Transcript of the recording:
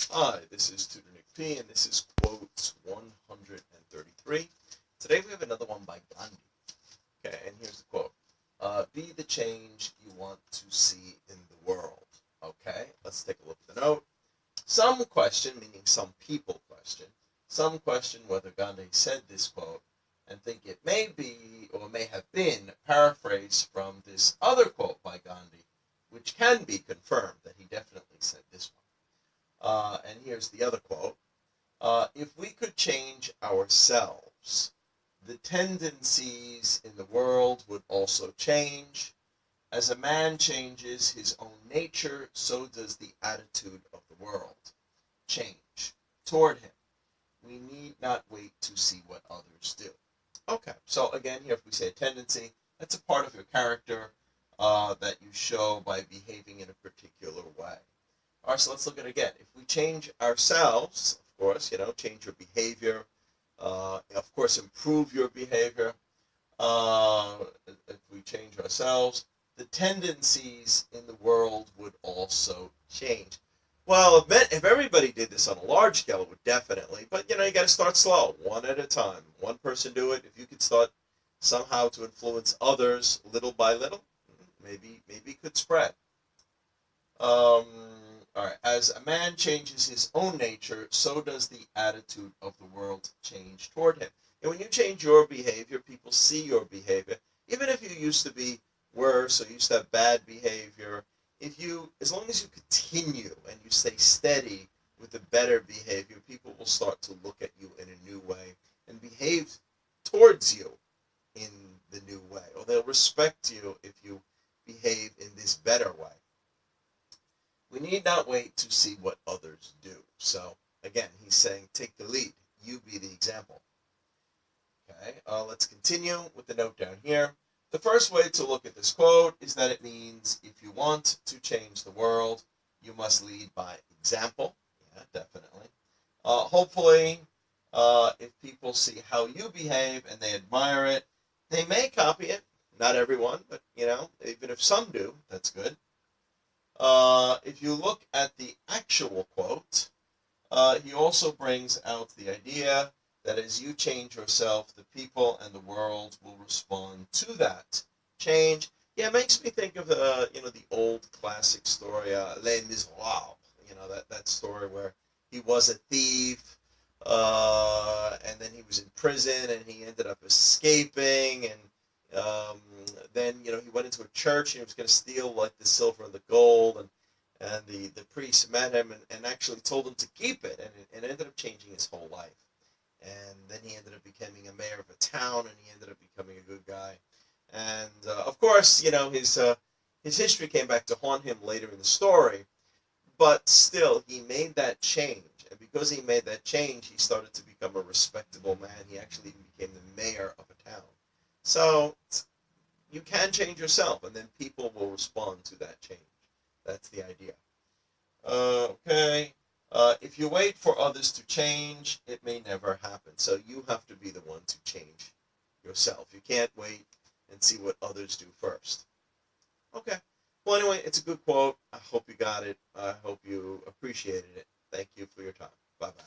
Hi, this is Tutor Nick P, and this is quote 133. Today we have another one by Gandhi. Okay, and here's the quote. Be the change you want to see in the world. Okay, let's take a look at the note. Some question, meaning some people question, some question whether Gandhi said this quote and think it may be or may have been paraphrased from this other quote by Gandhi, which can be confirmed that he definitely said this one. And here's the other quote. If we could change ourselves, the tendencies in the world would also change. As a man changes his own nature, so does the attitude of the world change toward him. We need not wait to see what others do. Okay, so again, here if we say a tendency, that's a part of your character that you show by behaving in a particular way. All right, so let's look at it again. If we change ourselves, of course, change your behavior, of course, improve your behavior. If we change ourselves, the tendencies in the world would also change. Well, if everybody did this on a large scale, it would definitely. But, you got to start slow, one at a time. One person do it. If you could start somehow to influence others little by little, maybe it could spread. All right. As a man changes his own nature, so does the attitude of the world change toward him. And when you change your behavior, people see your behavior. Even if you used to be worse or used to have bad behavior, as long as you continue and you stay steady with the better behavior, people will start to look at you in a new way and behave towards you in the new way, or they'll respect you if you behave in this better way. We need not wait to see what others do. So, again, he's saying, take the lead. You be the example. Okay, let's continue with the note down here. The first way to look at this quote is that it means if you want to change the world, you must lead by example. Yeah, definitely. Hopefully, if people see how you behave and they admire it, they may copy it. Not everyone, but, even if some do, that's good. If you look at the actual quote, he also brings out the idea that as you change yourself, the people and the world will respond to that change. Yeah, it makes me think of the old classic story, Les Miserables. That story where he was a thief, and then he was in prison, and he ended up escaping, and then he went into a church and he was going to steal like the silver and the gold, and the priest met him and actually told him to keep it, and it ended up changing his whole life. And then he ended up becoming a mayor of a town, and he ended up becoming a good guy. And of course, his history came back to haunt him later in the story, but still, he made that change. And because he made that change, he started to become a respectable man. He actually even became the mayor of a town. So you can change yourself, and then people will respond to that change. That's the idea. Okay. If you wait for others to change, it may never happen. So you have to be the one to change yourself. You can't wait and see what others do first. Okay. Well, anyway, it's a good quote. I hope you got it. I hope you appreciated it. Thank you for your time. Bye-bye.